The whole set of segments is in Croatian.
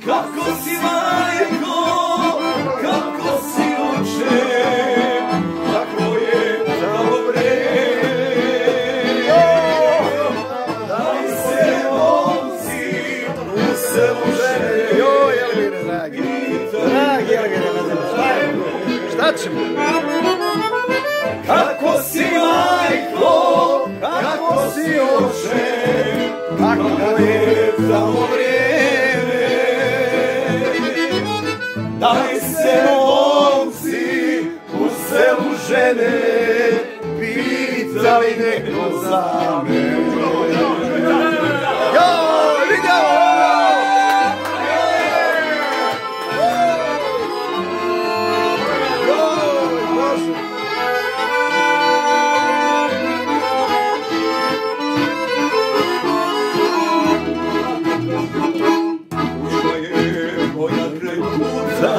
Kako si majko, kako si oče, kako je tamo vreme. Daj se momci u selu žene. Joj, Elvire, dragi. Dragi Elvire, šta ćemo? Kako si majko, kako si oče, kako je tamo vreme. Daj se momci u selu žene, pitali neko za mene. Joj, vidio! Joj, Bože! Ušla je moja kraj puta,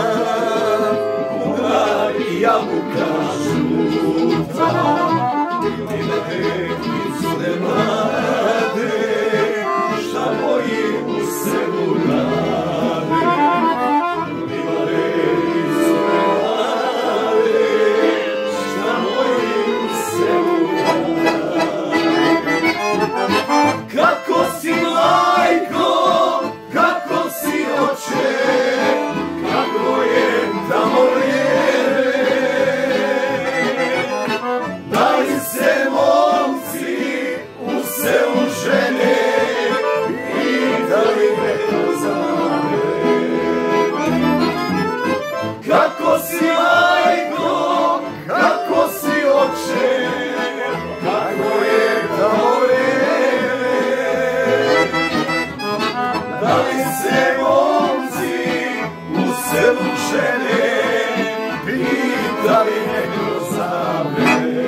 kuna i jabuka žuta. Ima teknice mlade, šta moji u selu rade. Ima teknice mlade, šta moji u selu rade. Kako si majko, kako si oče, kako je tamo vreme. Daj se momci u selu žene, pitali neko za mene. Kako si majko, kako si oče, kako je tamo vreme. Da li se momci u selu žene, pitali neko za mene.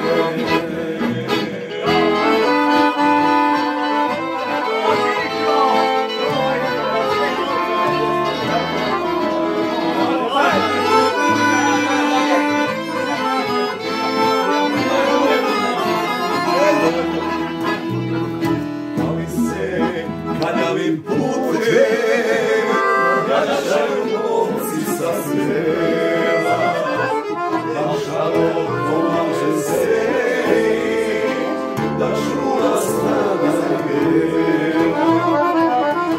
Da li se kanjavim putem vraćaju momci sa sela, da žalom pomaže seji, da čuva strada bela.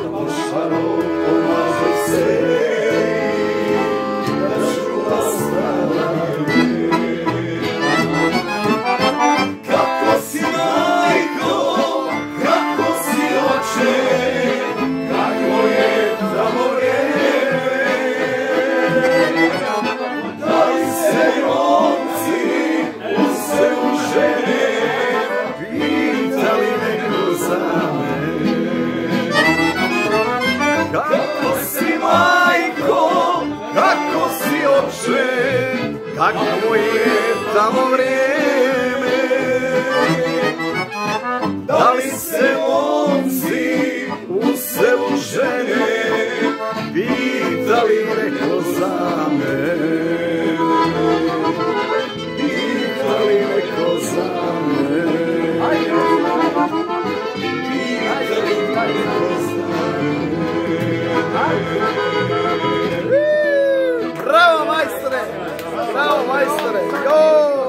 Da žalom pomaže seji, da čuva strada bela. Kako si majko, kako si oče, kako je tamo vreme. Da li se momci u selu žene, pitali neko za mene. Kako si majko, kako si oče, Kako je tamo vreme? da li se momci u selu žene, pitali neko za mene. Pitali neko za mene. Pitali neko za mene. Bravo, majstore! Bravo, majstore! Joj!